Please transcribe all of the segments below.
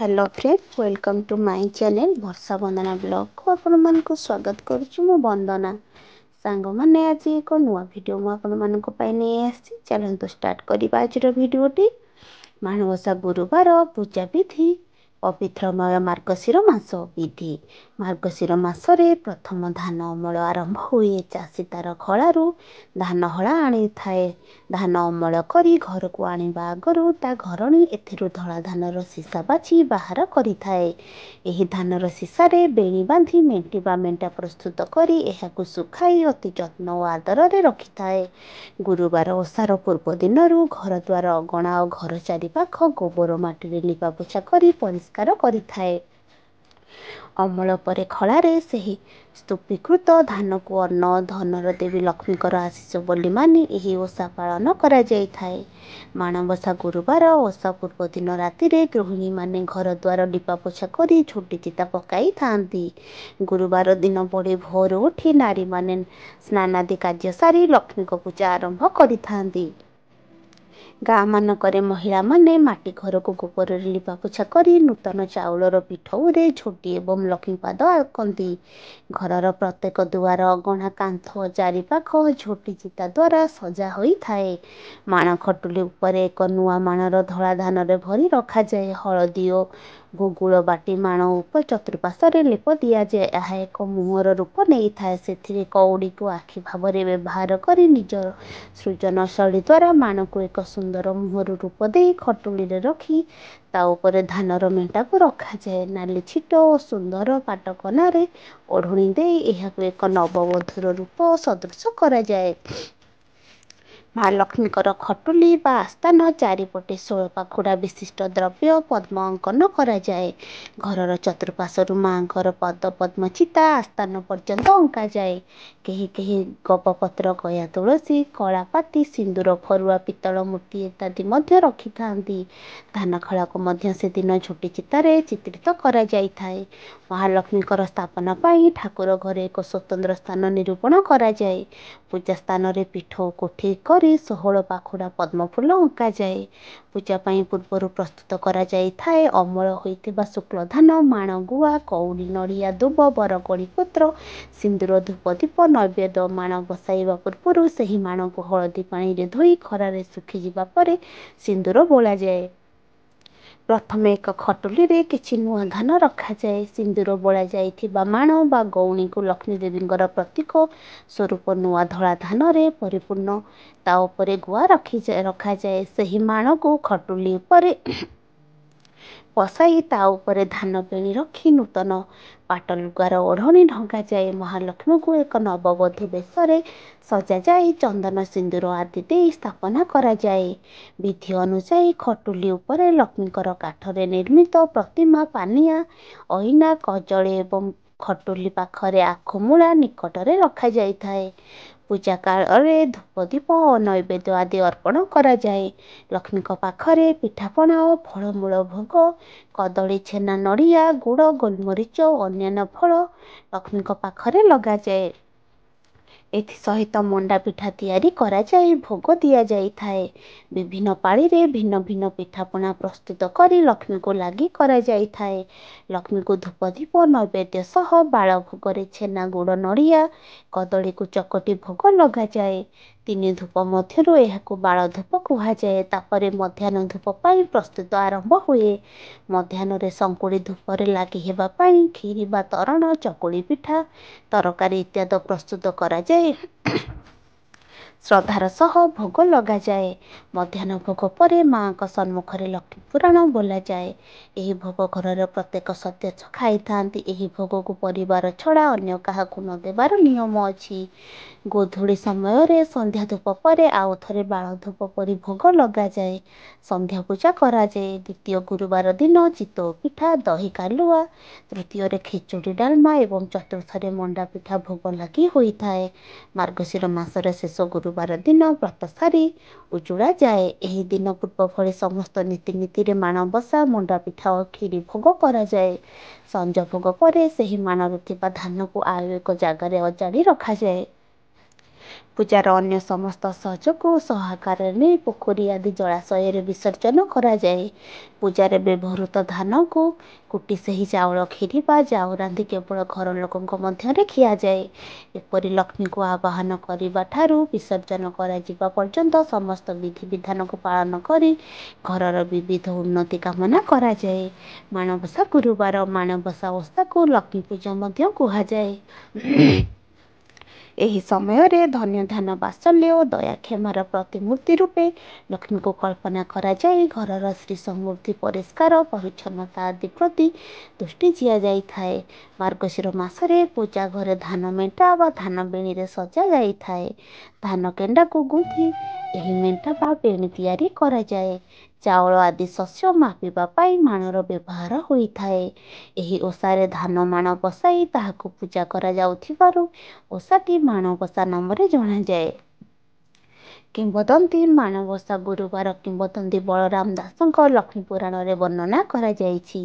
Hello friend welcome to my channel Varsha Vandana blog को आपण स्वागत करुच्ची मु वंदना सांग मैंने आज एक नुआ वीडियो मुझे चलते स्टार्ट करवा आज भिडटी माणवसा गुरुवार पूजा विधि पवित्रमय मार्गशीर मास विधि मार्गशीर मासरे प्रथम धान अमल आरंभ हुए चाषी तार खलु धान हला आनी थाए धान अमल करी घर को आनिबा आगरू ता घरणी एथिरु धला धानर सीसा बाछि बाहर करि थाए। एही धानर सीसारे बेणी बांधी मेंटिबा मेंटा प्रस्तुत करी एहाकु सुखाई अति जत्न और आदर रे रखि थाए। गुरुवार ओसार पूर्व दिनरु घर द्वार अगणा और घर चारिपाख गोबर माटी लिपा पोछा करी परिष्कार करि थाए। अमल परे खलारे सही स्तूपीकृत धान को अन्न धनर देवी लक्ष्मीकर आशीष बोली मानी एही ओषा पालन करा जाई थाए। माणबसा गुरुवार ओषा पूर्व दिन राति गृहिणी माने घर द्वार लिपा पोछा करी झोटी चिता पकाई थांती। गुरुवार दिन बड़े भोर उठी नारी माने स्नानादि कार्य सारी लक्ष्मी को पूजा आरंभ करि थांती। गाँ मानकरे महिला माने माटी घर को गोबर लिपा पोछा करी नूतन चाउलर पिठौरे झोटी एवं लक्ष्मीपाद आंकती। घरर प्रत्येक दुआर अगणा कांथ चारिपाख झोटी चिता द्वारा सजा होई थाए। माण खटुली उपरे एक नुआ माणर धला धान भरी रखा जाए। हलदी और गुगुल बाटी माण उपर चतुर्पार्श्व लेप दिया जाए। यह एक मुहर रूप नहीं थाए। से कौड़ी को आखि भाव व्यवहार कर निजर सृजन शैली द्वारा माण को एक सुंदर मुहर रूप दे खटुली रखी ता उपरे धानर मेंटा को रखा जाए। नाली छिट और सुंदर पाटकनारे ओढ़णी दे यह एक नववधूर रूप सदृश करा जाए। माँ लक्ष्मीकर खटुली बा आस्थान चारिपटे 16 पाखुड़ा विशिष्ट द्रव्य पद्म अंकन करा जाए। घरर चतुर्पार्श्व माँकर पद पद्म चिता आस्थान पर्यंत अंका जाए। केही केही गपपत्र गया तुलसी कलापाती सिंदूर फरुआ पितल मूर्ति इत्यादि मध्य रखि थांती। धान खला को मध्य से दिन झोटी चितारे चित्रित करा जाई थाए। महालक्ष्मीकर स्थापना पाई ठाकुर घरे एक स्वतंत्र स्थान निरूपण करा जाए। पूजा स्थान रे पीठ कोठी करी 16 पाखुड़ा पद्म फूल अंका जाए। पूजा पाई पूर्वर प्रस्तुत करा जाई थाए। अमल होइतिबा शुक्ल धान माण गुआ कौड़ी नड़िया दुब बरकोड़ी पत्र सिंदूर धूप दीप नैवेद्य माण बसाइबा पूर्वर सही माण को हलदी पानी रे धोई खरारे सुखी जिबा परे सिंदूर बोला जाए। प्रथम एक खटुली रे किछि नुआ धान रखा जाए। सिंदूर बोला जाइथिबा माण बा गौणी को लक्ष्मी देवींगर प्रतीक स्वरूप नुआ धला धान रे परिपूर्ण ता उपरे गुआ रखा जाए। सही माण को खटुली उपरे पसाई ता उपरे धान बेणी रखी नूतन पाट लुगार ओढ़णी ढंगा जाए। महालक्ष्मी को एक नववधू बेशरे सजा जाए। चंदन सिंदूर आदि दे स्थापना करा जाए। विधि अनुसार खटुली उपरे लक्ष्मीकर काठरे निर्मित प्रतिमा पानिया अइना कजली एवं खटुली पाखरे आखमूला निकटरे रखा जाई थाए। पूजा काल धूप दीप और नैवेद्य आदि अर्पण करा जाए। लक्ष्मी पाखरे पिठापना और फलमूल भोग कदली छेना नड़िया गुड़ गोलमरीच और अन्यान्य फल लक्ष्मी पाखरे लगा जाए। एथि सहित मंडा पिठा तैयारी करा जाए भोग दिया जाई थाए। विभिन्न पाली रे भिन्न भिन्न पिठापना प्रस्तुत करी लक्ष्मी को लागी करा जाई थाए। लक्ष्मी को धूप दीप नैवेद्य सह बाल भोगरे छेना गुड़ नड़िया कदली को चकटी भोग लगा जाए। 3 धूप मध्यरु एहाकु बाल धूप कुहा जाए। तापरे मध्याह्न धूप पाई प्रस्तुत आरंभ हुए। मध्याह्न रे संकुड़ी धूप रे लागी हेबा पाई खीरी बा तरण चकुड़ी पिठा तरकारी इत्यादि प्रस्तुत करा जाए। श्रद्धार सह भोग लगा जाए। मध्याह्न भोग परे माँ का सम्मुखरे लक्ष्मी पुराण बोला जाए। एही भोग घरर प्रत्येक सदस्य खाई थांती। एही भोग को परिवार छड़ा अन्य काहाकु न देबार नियम अछि। गोधूली समय रे संध्या धूप परे आउ थरे बाल धूप परी भोग लगा जाए। संध्या पूजा करा जाए। द्वितीय गुरुवार दिन चितौ पिठा दही कालुआ तृतीय रे खिचुड़ी डालमा एवं चतुर्थ रे मंडा पिठा भोग लगी होई थाए। मार्गशीर मासर शेष गुरुवार दिन व्रत सारी उजुड़ा जाए। एही दिन पूर्व भली समस्त नीतिनीति रे माणबसा मंडा पिठा और खीरी भोग करा जाए। संज भोग परे सही माणर थिबा धान को आउ एक जगार अजाड़ी रखा जाए। ପୂଜାର ଅନ୍ୟ ସମସ୍ତ ସହଯୋଗ ସହକାରରେ ନେଇ ପୋଖରୀ ଆଦି ଜଳାଶୟରେ ବିସର୍ଜନ କରାଯାଏ। ପୂଜାରେ ବ୍ୟବହୃତ ଧାନକୁ କୁଟି ସେହି ଚାଉଳ କ୍ଷୀରି ବା ଜାଉ ରାନ୍ଧି କେବଳ ଘର ଲୋକଙ୍କ ମଧ୍ୟରେ ଖିଆଯାଏ। ଏପରି ଲକ୍ଷ୍ମୀଙ୍କୁ ଆବାହନ କରିବା ଠାରୁ ବିସର୍ଜନ କରାଯିବା ପର୍ଯ୍ୟନ୍ତ ସମସ୍ତ ବିଧିବିଧାନକୁ ପାଳନ କରି ଘରର ବିବିଧ ଉନ୍ନତି କାମନା କରାଯାଏ। ମାଣବସା ଗୁରୁବାର ମାଣବସା ଓଷାକୁ ଲକ୍ଷ୍ମୀ ପୂଜା ମଧ୍ୟ କୁହାଯାଏ। ଏହି ସମୟରେ ଧନ୍ୟ ଧାନ ବାତ୍ସଲ୍ୟ ଓ ଦୟା କ୍ଷମାର ପ୍ରତିମୂର୍ତ୍ତି ରୂପେ ଲକ୍ଷ୍ମୀଙ୍କୁ କଳ୍ପନା କରାଯାଇ ଘରର ଶ୍ରୀ ସମୃଦ୍ଧି ପରିଷ୍କାର ପରିଚ୍ଛନ୍ନତା ଆଦି ପ୍ରତି ଦୃଷ୍ଟି ଦିଆଯାଇଥାଏ। ମାର୍ଗଶିର ମାସରେ ପୂଜା ଘରେ ଧାନ ମେଣ୍ଟା ବା ଧାନ ବେଣୀରେ ସଜା ଯାଇଥାଏ। ଧାନ କେଣ୍ଡାକୁ ଗୁନ୍ଥି ଏହି ମେଣ୍ଟା ବା ବେଣୀ ତିଆରି କରାଯାଏ। ଚାଉଳ ଆଦି ଶସ୍ୟ ମାପିବା ପାଇଁ ମାଣର ବ୍ୟବହାର ହୋଇଥାଏ। ଏହି ଓଷାରେ ଧାନ ମାଣ ବସାଇ ତାହାକୁ ପୂଜା କରାଯାଉଥିବାରୁ ଓଷାଟି ମାଣବସା ନାମରେ ଜଣାଯାଏ। କିମ୍ବଦନ୍ତୀ ମାଣବସା ଗୁରୁବାର କିମ୍ବଦନ୍ତୀ ବଳରାମ ଦାସଙ୍କ ଲକ୍ଷ୍ମୀ ପୁରାଣରେ ବର୍ଣ୍ଣନା କରାଯାଇଛି।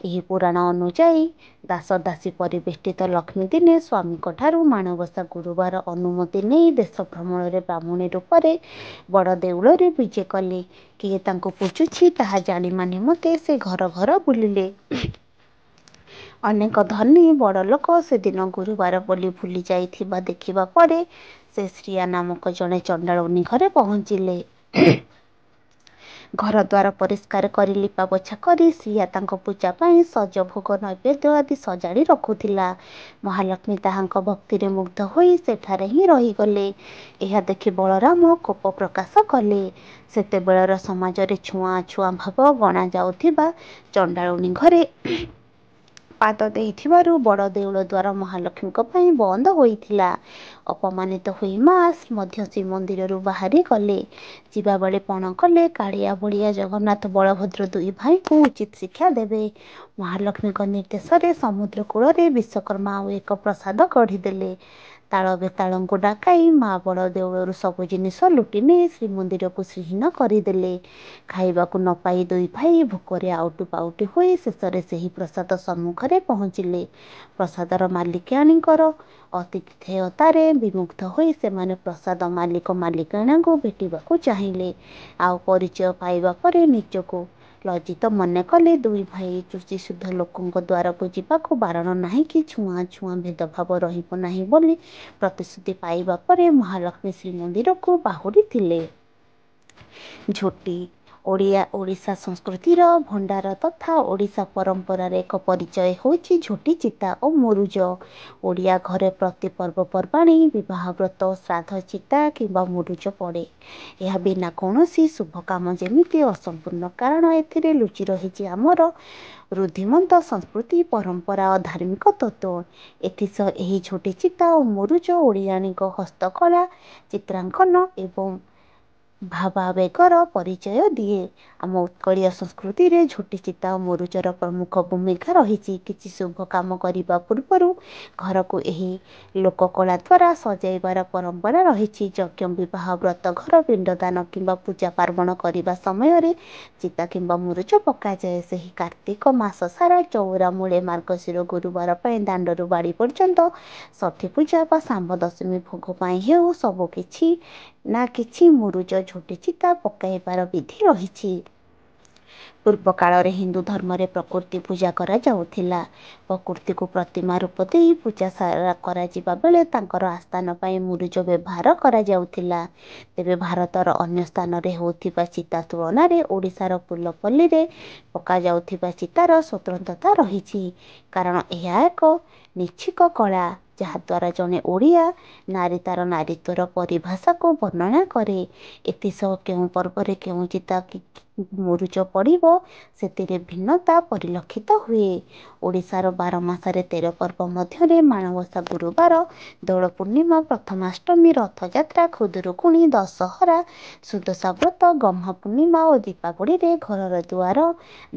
ଏହି ପୁରାଣ ଅନୁଯାୟୀ ଦାସ ଦାସୀ ପରିବେଷ୍ଟିତ ଲକ୍ଷ୍ମୀ ଦିନେ ସ୍ୱାମୀଙ୍କଠାରୁ ମାଣବସା ଗୁରୁବାର ଅନୁମତି ନେଇ ଦେଶ ଭ୍ରମଣରେ ବ୍ରାହ୍ମଣୀ ରୂପରେ ବଡ଼ ଦେଉଳରେ ବିଜେ କଲେ। କିଏ ତାଙ୍କୁ ପୂଜୁଛି ତାହା ଜାଣିବା ନିମନ୍ତେ ସେ ଘର ଘର ବୁଲିଲେ। ଅନେକ ଧନୀ ବଡ଼ ଲୋକ ସେଦିନ ଗୁରୁବାର ବୋଲି ଭୁଲି ଯାଇଥିବା ଦେଖିବା ପରେ ସେ ଶ୍ରିୟା ନାମକ ଜଣେ ଚଣ୍ଡାଳୁଣୀ ଘରେ ପହଞ୍ଚିଲେ। ଘର ଦ୍ୱାର ପରିଷ୍କାର କରି ଲିପାପୋଛା କରି ଶ୍ରିୟା ତାଙ୍କ ପୂଜା ପାଇଁ ସଜ ଭୋଗ ନୈବେଦ୍ୟ ଆଦି ସଜାଡ଼ି ରଖୁଥିଲା। ମହାଲକ୍ଷ୍ମୀ ତାହାଙ୍କ ଭକ୍ତିରେ ମୁଗ୍ଧ ହୋଇ ସେଠାରେ ହିଁ ରହିଗଲେ। ଏହା ଦେଖି ବଳରାମ କୋପ ପ୍ରକାଶ କଲେ। ସେତେବେଳର ସମାଜରେ ଛୁଆଁଅଛୁଆଁ ଭାବ ଗଣା ଯାଉଥିବା ଚଣ୍ଡାଳୁଣୀ ଘରେ ପାଦ ଦେଇଥିବାରୁ ବଡ଼ ଦେଉଳ ଦ୍ୱାର ମହାଲକ୍ଷ୍ମୀଙ୍କ ପାଇଁ ବନ୍ଦ ହୋଇଥିଲା। ଅପମାନିତ ହୋଇ ମା ମଧ୍ୟ ଶ୍ରୀମନ୍ଦିରରୁ ବାହାରି ଗଲେ। ଯିବାବେଳେ ପଣ କଲେ କାଳିଆ ବଳିଆ ଜଗନ୍ନାଥ ବଳଭଦ୍ର ଦୁଇ ଭାଇଙ୍କୁ ଉଚିତ ଶିକ୍ଷା ଦେବେ। ମହାଲକ୍ଷ୍ମୀଙ୍କ ନିର୍ଦ୍ଦେଶରେ ସମୁଦ୍ର କୂଳରେ ବିଶ୍ୱକର୍ମା ଆଉ ଏକ ପ୍ରାସାଦ ଗଢ଼ିଦେଲେ। ତାଳ ବେତାଳଙ୍କୁ ଡାକାଇ ମା ବଡ଼ ଦେଉଳରୁ ସବୁ ଜିନିଷ ଲୁଟି ନେଇ ଶ୍ରୀମନ୍ଦିରକୁ ଶ୍ରୀହୀନ କରିଦେଲେ। ଖାଇବାକୁ ନ ପାଇ ଦୁଇ ଭାଇ ଭୋକରେ ଆଉଟୁ ପାଉଟୁ ହୋଇ ଶେଷରେ ସେହି ପ୍ରସାଦ ସମ୍ମୁଖରେ ପହଞ୍ଚିଲେ। ପ୍ରସାଦର ମାଲିକାଣୀଙ୍କର ଆତିଥେୟତାରେ ବିମୁଗ୍ଧ ହୋଇ ସେମାନେ ପ୍ରସାଦ ମାଲିକ ମାଲିକାଣାକୁ ଭେଟିବାକୁ ଚାହିଁଲେ। ଆଉ ପରିଚୟ ପାଇବା ପରେ ନିଜକୁ ଲଜ୍ଜିତ ମନେ କଲେ। ଦୁଇ ଭାଇ ଶୁଚିଶୁଦ୍ଧ ଲୋକଙ୍କ ଦ୍ୱାରକୁ ଯିବାକୁ ବାରଣ ନାହିଁ କି ଛୁଆଁଛୁଆଁ ଭେଦଭାବ ରହିବ ନାହିଁ ବୋଲି ପ୍ରତିଶ୍ରୁତି ପାଇବା ପରେ ମହାଲକ୍ଷ୍ମୀ ଶ୍ରୀମନ୍ଦିରକୁ ବାହୁଡ଼ିଥିଲେ। ଝୋଟି ଓଡ଼ିଶା ସଂସ୍କୃତିର ଭଣ୍ଡାର ତଥା ଓଡ଼ିଶା ପରମ୍ପରାର ଏକ ପରିଚୟ ହେଉଛି ଝୋଟି ଚିତା ଓ ମୁରୁଜ। ଓଡ଼ିଆ ଘରେ ପ୍ରତି ପର୍ବପର୍ବାଣି ବିବାହବ୍ରତ ଶ୍ରାଦ୍ଧ ଚିତା କିମ୍ବା ମୁରୁଜ ପଡ଼େ। ଏହା ବିନା କୌଣସି ଶୁଭ କାମ ଯେମିତି ଅସମ୍ପୂର୍ଣ୍ଣ, କାରଣ ଏଥିରେ ଲୁଚି ରହିଛି ଆମର ରୁଦ୍ଧିମନ୍ତ ସଂସ୍କୃତି ପରମ୍ପରା ଓ ଧାର୍ମିକ ତତ୍ତ୍ୱ। ଏଥିସହ ଏହି ଝୋଟି ଚିତା ଓ ମୁରୁଜ ଓଡ଼ିଆଣୀଙ୍କ ହସ୍ତକଳା ଚିତ୍ରାଙ୍କନ ଏବଂ ଭାବାବେଗର ପରିଚୟ ଦିଏ। ଆମ ଉତ୍କଳୀୟ ସଂସ୍କୃତିରେ ଝୋଟି ଚିତା ଓ ମୁରୁଜର ପ୍ରମୁଖ ଭୂମିକା ରହିଛି। କିଛି ଶୁଭ କାମ କରିବା ପୂର୍ବରୁ ଘରକୁ ଏହି ଲୋକକଳା ଦ୍ୱାରା ସଜାଇବାର ପରମ୍ପରା ରହିଛି। ଯଜ୍ଞ ବିବାହ ବ୍ରତଘର ପିଣ୍ଡଦାନ କିମ୍ବା ପୂଜା ପାର୍ବଣ କରିବା ସମୟରେ ଚିତା କିମ୍ବା ମୁରୁଜ ପକାଯାଏ। ସେହି କାର୍ତ୍ତିକ ମାସ ସାରା ଚଉରା ମୂଳେ ମାର୍ଗଶିର ଗୁରୁବାର ପାଇଁ ଦାଣ୍ଡରୁ ବାଡ଼ି ପର୍ଯ୍ୟନ୍ତ ଷଠି ପୂଜା ବା ଶାମ୍ବ ଦଶମୀ ଭୋଗ ପାଇଁ ହେଉ ସବୁ କିଛି ନା କିଛି ମୁରୁଜ ଝୋଟି ଚିତା ପକାଇବାର ବିଧି ରହିଛି। ପୂର୍ବ କାଳରେ ହିନ୍ଦୁ ଧର୍ମରେ ପ୍ରକୃତି ପୂଜା କରାଯାଉଥିଲା। ପ୍ରକୃତିକୁ ପ୍ରତିମା ରୂପ ଦେଇ ପୂଜା କରାଯିବା ବେଳେ ତାଙ୍କର ଆସ୍ଥାନ ପାଇଁ ମୁରୁଜ ବ୍ୟବହାର କରାଯାଉଥିଲା। ତେବେ ଭାରତର ଅନ୍ୟ ସ୍ଥାନରେ ହେଉଥିବା ଚିତା ତୁଳନାରେ ଓଡ଼ିଶାର ଫୁଲପଲ୍ଲୀରେ ପକାଯାଉଥିବା ଚିତାର ସ୍ୱତନ୍ତ୍ରତା ରହିଛି। କାରଣ ଏହା ଏକ ନିଛିକ କଳା, ଯାହାଦ୍ୱାରା ଜଣେ ଓଡ଼ିଆ ନାରୀ ତାର ନାରୀତ୍ୱର ପରିଭାଷାକୁ ବର୍ଣ୍ଣନା କରେ। ଏଥିସହ କେଉଁ ପର୍ବରେ କେଉଁ ଚିତା ମୁରୁଜ ପଡ଼ିବ ସେଥିରେ ଭିନ୍ନତା ପରିଲକ୍ଷିତ ହୁଏ। ଓଡ଼ିଶାର 12 ମାସରେ 13 ପର୍ବ ମଧ୍ୟରେ ମାଣବସା ଗୁରୁବାର, ଦୋଳ ପୂର୍ଣ୍ଣିମା, ପ୍ରଥମାଷ୍ଟମୀ, ରଥଯାତ୍ରା, ଖୁଦୁରୁକୁଣୀ, ଦଶହରା, ସୁଦଶା ବ୍ରତ, ଗହ୍ମା ପୂର୍ଣ୍ଣିମା ଓ ଦୀପାବଳିରେ ଘରର ଦୁଆର,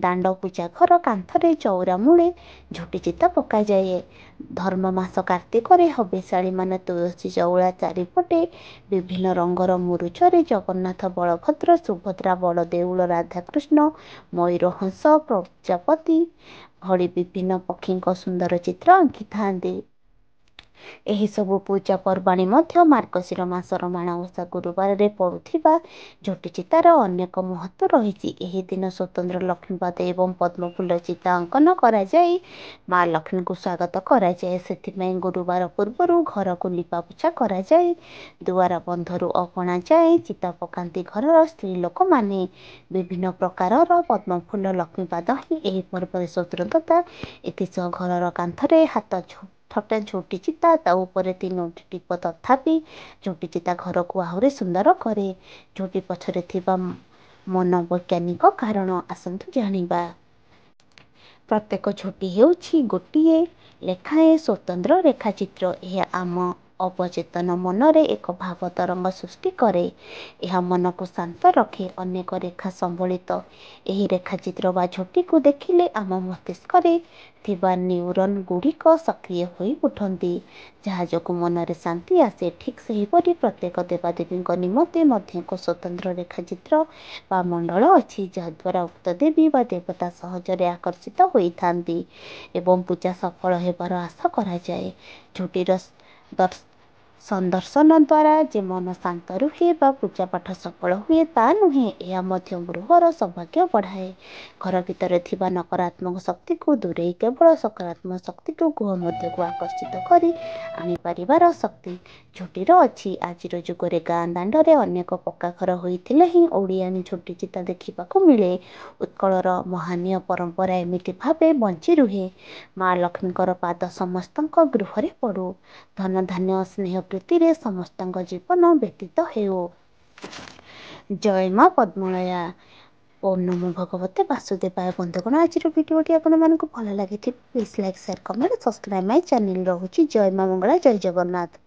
ଦାଣ୍ଡ, ପୂଜାଘର କାନ୍ଥରେ, ଚଉରା ମୂଳେ ଝୋଟି ଚିତା ପକାଯାଏ। ଧର୍ମ ମାସ କାର୍ତ୍ତିକରେ ହବିଷ୍ୟାଳିମାନେ ତୁଳସୀ ଚଉରା ଚାରିପଟେ ବିଭିନ୍ନ ରଙ୍ଗର ମୁରୁଜରେ ଜଗନ୍ନାଥ, ବଳଭଦ୍ର, ସୁଭଦ୍ରା, ବଡ଼ଦେଉଳ, ରାଧାକୃଷ୍ଣ, ମୟୂର, ହଂସ, ପ୍ରଜାପତି ଭଳି ବିଭିନ୍ନ ପକ୍ଷୀଙ୍କ ସୁନ୍ଦର ଚିତ୍ର ଆଙ୍କିଥାନ୍ତି। ଏହି ସବୁ ପୂଜା ପର୍ବାଣୀ ମଧ୍ୟ ମାର୍ଗଶିର ମାସର ମାଣବସା ଗୁରୁବାରରେ ପଡୁଥିବା ଝୋଟି ଚିତାର ଅନେକ ମହତ୍ତ୍ୱ ରହିଛି। ଏହି ଦିନ ସ୍ୱତନ୍ତ୍ର ଲକ୍ଷ୍ମୀପାଦ ଏବଂ ପଦ୍ମଫୁଲ ଚିତା ଅଙ୍କନ କରାଯାଇ ମା ଲକ୍ଷ୍ମୀଙ୍କୁ ସ୍ୱାଗତ କରାଯାଏ। ସେଥିପାଇଁ ଗୁରୁବାର ପୂର୍ବରୁ ଘରକୁ ଲିପାପୋଛା କରାଯାଇ ଦୁଆର ବନ୍ଧରୁ ଅଗଣା ଯାଏ ଚିତା ପକାନ୍ତି ଘରର ସ୍ତ୍ରୀ ଲୋକମାନେ। ବିଭିନ୍ନ ପ୍ରକାରର ପଦ୍ମଫୁଲ ଲକ୍ଷ୍ମୀପାଦ ହିଁ ଏହି ପର୍ବର ସ୍ୱତନ୍ତ୍ରତା। ଏଥିସହ ଘରର କାନ୍ଥରେ ହାତ ଛୋଟା ଝୋଟି ଚିତା, ତା ଉପରେ 3ଟି ଟିପ। ତଥାପି ଝୋଟି ଚିତା ଘରକୁ ଆହୁରି ସୁନ୍ଦର କରେ। ଝୋଟି ପଛରେ ଥିବା ମନୋବୈଜ୍ଞାନିକ କାରଣ ଆସନ୍ତୁ ଜାଣିବା। ପ୍ରତ୍ୟେକ ଝୋଟି ହେଉଛି ଗୋଟିଏ ଲେଖାଏଁ ସ୍ୱତନ୍ତ୍ର ରେଖାଚିତ୍ର। ଏହା ଆମ ଅବଚେତନ ମନରେ ଏକ ଭାବ ତରଙ୍ଗ ସୃଷ୍ଟି କରେ। ଏହା ମନକୁ ଶାନ୍ତ ରଖେ। ଅନେକ ରେଖା ସମ୍ବଳିତ ଏହି ରେଖାଚିତ୍ର ବା ଝୋଟିକୁ ଦେଖିଲେ ଆମ ମସ୍ତିଷ୍କରେ ଥିବା ନ୍ୟୁରନ୍ ଗୁଡ଼ିକ ସକ୍ରିୟ ହୋଇ ଉଠନ୍ତି, ଯାହା ଯୋଗୁଁ ମନରେ ଶାନ୍ତି ଆସେ। ଠିକ୍ ସେହିପରି ପ୍ରତ୍ୟେକ ଦେବାଦେବୀଙ୍କ ନିମନ୍ତେ ମଧ୍ୟ ଏକ ସ୍ୱତନ୍ତ୍ର ରେଖାଚିତ୍ର ବା ମଣ୍ଡଳ ଅଛି, ଯାହାଦ୍ୱାରା ଉକ୍ତ ଦେବୀ ବା ଦେବତା ସହଜରେ ଆକର୍ଷିତ ହୋଇଥାନ୍ତି ଏବଂ ପୂଜା ସଫଳ ହେବାର ଆଶା କରାଯାଏ। ଝୋଟିର ସନ୍ଦର୍ଶନ ଦ୍ୱାରା ଯେ ମନ ଶାନ୍ତ ରୁହେ ବା ପୂଜାପାଠ ସଫଳ ହୁଏ ତା ନୁହେଁ, ଏହା ମଧ୍ୟ ଗୃହର ସୌଭାଗ୍ୟ ବଢ଼ାଏ। ଘର ଭିତରେ ଥିବା ନକାରାତ୍ମକ ଶକ୍ତିକୁ ଦୂରେଇ କେବଳ ସକାରାତ୍ମକ ଶକ୍ତିକୁ ଗୃହ ମଧ୍ୟକୁ ଆକର୍ଷିତ କରି ଆଣିପାରିବାର ଶକ୍ତି ଝୋଟିର ଅଛି। ଆଜିର ଯୁଗରେ ଗାଁ ଦାଣ୍ଡରେ ଅନେକ ପକ୍କା ଘର ହୋଇଥିଲେ ହିଁ ଓଡ଼ିଆଣୀ ଝୋଟି ଚିତା ଦେଖିବାକୁ ମିଳେ। ଉତ୍କଳର ମହାନୀୟ ପରମ୍ପରା ଏମିତି ଭାବେ ବଞ୍ଚି ରୁହେ। ମା ଲକ୍ଷ୍ମୀଙ୍କର ପାଦ ସମସ୍ତଙ୍କ ଗୃହରେ ପଡ଼ୁ। ଧନ ଧାନ୍ୟ ସ୍ନେହ ପ୍ରୀତିରେ ସମସ୍ତଙ୍କ ଜୀବନ ବ୍ୟତୀତ ହେଉ। ଜୟ ମା ପଦ୍ମଳୟା। ଓମ୍ ନମୋ ଭଗବତେ ବାସୁଦେବାୟ। ବନ୍ଧୁଗଣ, ଆଜିର ଭିଡ଼ିଓଟି ଆପଣମାନଙ୍କୁ ଭଲ ଲାଗିଥିବ please like, share, comment, subscribe my channel. ରହୁଛି ଜୟ ମା ମଙ୍ଗଳା, ଜୟ ଜଗନ୍ନାଥ।